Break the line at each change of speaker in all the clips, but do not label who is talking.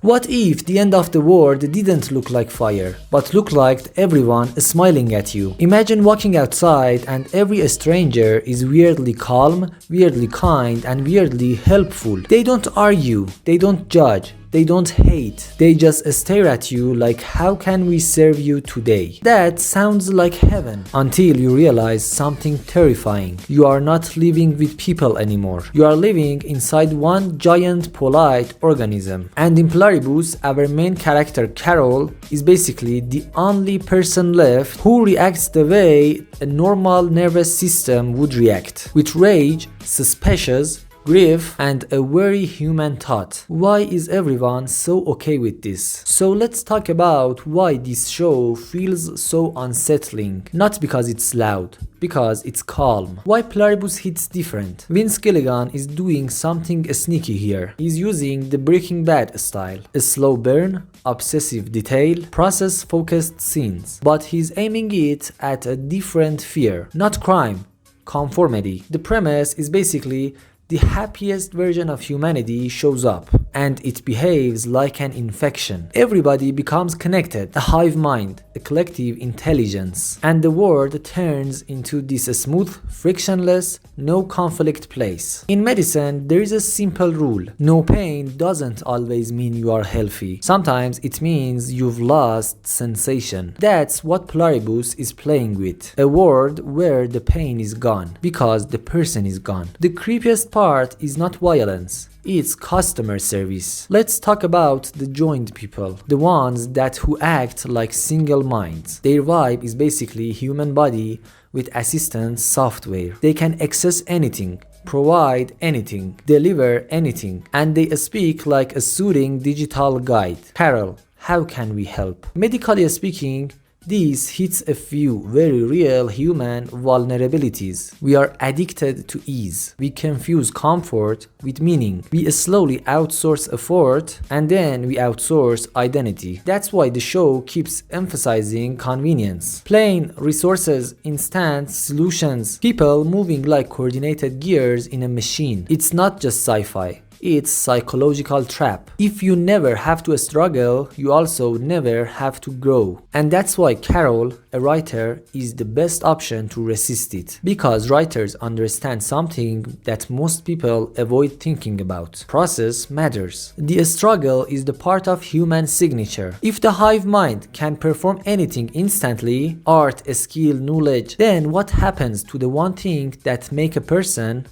What if the end of the world didn't look like fire, but looked like everyone smiling at you? Imagine walking outside and every stranger is weirdly calm, weirdly kind, and weirdly helpful. They don't argue, they don't judge, they don't hate, they just stare at you like, how can we serve you today? That sounds like heaven, until you realize something terrifying. You are not living with people anymore. You are living inside one giant polite organism. And in Pluribus, our main character Carol is basically the only person left who reacts the way a normal nervous system would react, with rage, suspicious, grief, and a very human thought. Why is everyone so okay with this? So let's talk about why this show feels so unsettling. Not because it's loud, because it's calm. Why Pluribus hits different? Vince Gilligan is doing something sneaky here. He's using the Breaking Bad style. A slow burn, obsessive detail, process-focused scenes. But he's aiming it at a different fear. Not crime, conformity. The premise is basically the happiest version of humanity shows up, and it behaves like an infection. Everybody becomes connected, a hive mind, a collective intelligence, and the world turns into this smooth, frictionless, no conflict place. In medicine, there is a simple rule. No pain doesn't always mean you are healthy. Sometimes it means you've lost sensation. That's what Pluribus is playing with. A world where the pain is gone, because the person is gone. The creepiest part is not violence. It's customer service. Let's talk about the joined people, the ones who act like single minds. Their vibe is basically human body with assistance software. They can access anything, provide anything, deliver anything, and they speak like a soothing digital guide. Carol, how can we help? Medically speaking, this hits a few very real human vulnerabilities. We are addicted to ease. We confuse comfort with meaning. We slowly outsource effort, and then we outsource identity. That's why the show keeps emphasizing convenience. Plain resources, instant solutions, people moving like coordinated gears in a machine. It's not just sci-fi. It's psychological trap. If you never have to struggle, you also never have to grow. And that's why Carol, a writer, is the best option to resist it. Because writers understand something that most people avoid thinking about. Process matters. The struggle is the part of human signature. If the hive mind can perform anything instantly, art, skill, knowledge, then what happens to the one thing that make a person?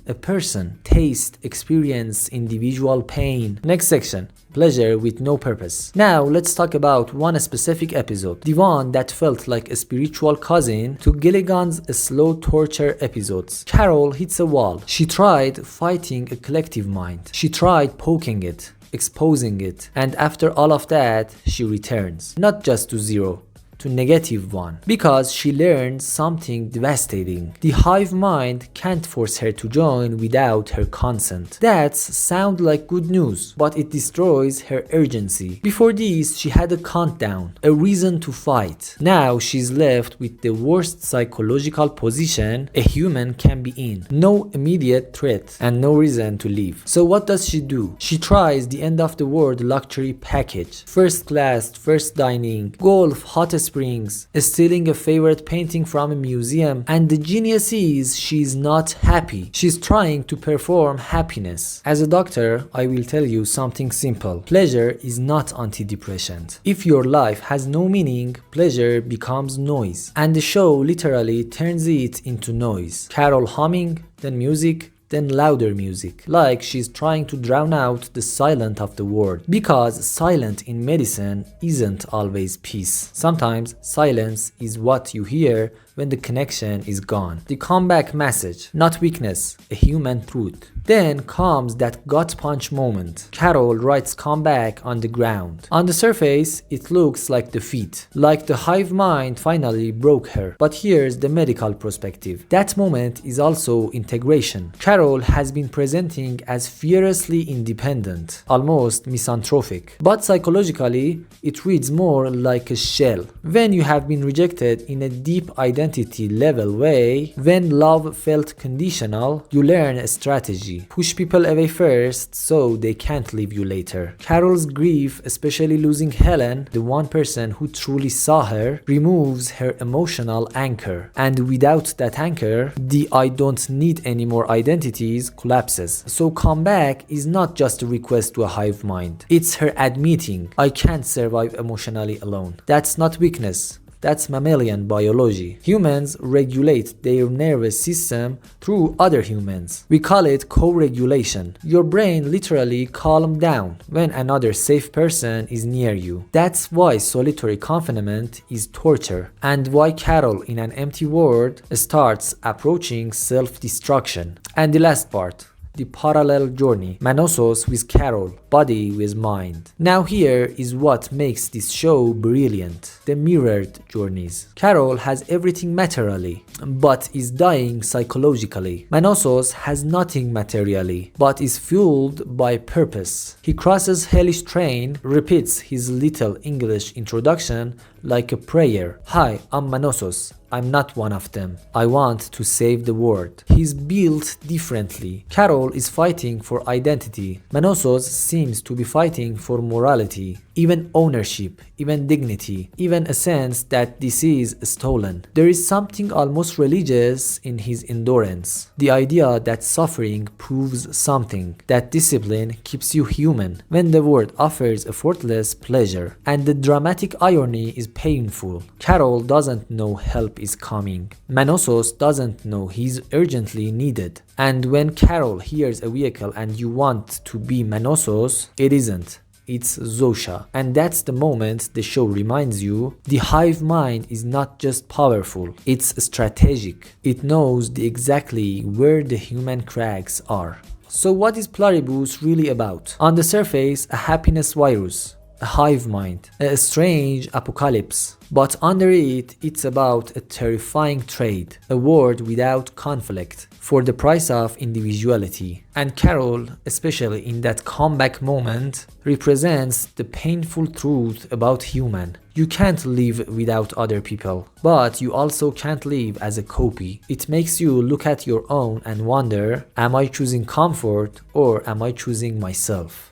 Taste, experience, individual pain. Next section. Pleasure with no purpose. Now let's talk about one specific episode, the one that felt like a spiritual cousin to Gilligan's slow torture episodes. Carol hits a wall. She tried fighting a collective mind. She tried poking it, exposing it, and after all of that, she returns. Not just to zero, to -1, because she learned something devastating. The hive mind can't force her to join without her consent. That sounds like good news, but it destroys her urgency. Before this, she had a countdown, a reason to fight. Now she's left with the worst psychological position a human can be in. No immediate threat and no reason to leave. So what does she do? She tries the end of the world luxury package. First class, first dining, golf, hot springs, stealing a favorite painting from a museum, and the genius is she's not happy. She's trying to perform happiness. As a doctor, I will tell you something simple. Pleasure is not antidepressant. If your life has no meaning, pleasure becomes noise. And the show literally turns it into noise. Carol humming, then music, then louder music, like she's trying to drown out the silence of the world. Because silence in medicine isn't always peace. Sometimes silence is what you hear when the connection is gone. The comeback message, not weakness, a human truth. Then comes that gut punch moment. Carol writes comeback on the ground. On the surface, it looks like defeat, like the hive mind finally broke her. But here's the medical perspective. That moment is also integration. Carol has been presenting as fiercely independent, almost misanthropic. But psychologically, it reads more like a shell. When you have been rejected in a deep identity, identity level way. When love felt conditional, you learn a strategy. Push people away first so they can't leave you later. Carol's grief, especially losing Helen, the one person who truly saw her, removes her emotional anchor. And without that anchor, the I don't need any more identities collapses. So comeback is not just a request to a hive mind. It's her admitting, I can't survive emotionally alone. That's not weakness. That's mammalian biology. Humans regulate their nervous system through other humans. We call it co-regulation. Your brain literally calms down when another safe person is near you. That's why solitary confinement is torture, and why Carol in an empty world starts approaching self-destruction. And the last part, the parallel journey. Manosos with Carol, body with mind. Now here is what makes this show brilliant. The mirrored journeys. Carol has everything materially, but is dying psychologically. Manosos has nothing materially, but is fueled by purpose. He crosses hellish train, repeats his little English introduction like a prayer. Hi, I'm Manosos. I'm not one of them. I want to save the world. He's built differently. Carol is fighting for identity. Manosos seems to be fighting for morality, even ownership, even dignity, even a sense that this is stolen. There is something almost religious in his endurance. The idea that suffering proves something, that discipline keeps you human, when the world offers effortless pleasure. And the dramatic irony is painful. Carol doesn't know help is coming. Manosos doesn't know he's urgently needed. And when Carol hears a vehicle and you want to be Manosos, it isn't. It's Zosha. And that's the moment the show reminds you the hive mind is not just powerful, it's strategic. It knows exactly where the human cracks are. So what is Pluribus really about? On the surface, a happiness virus, a hive mind, a strange apocalypse. But under it, it's about a terrifying trade, a world without conflict, for the price of individuality. And Carol, especially in that comeback moment, represents the painful truth about human. You can't live without other people, but you also can't live as a copy. It makes you look at your own and wonder, am I choosing comfort or am I choosing myself?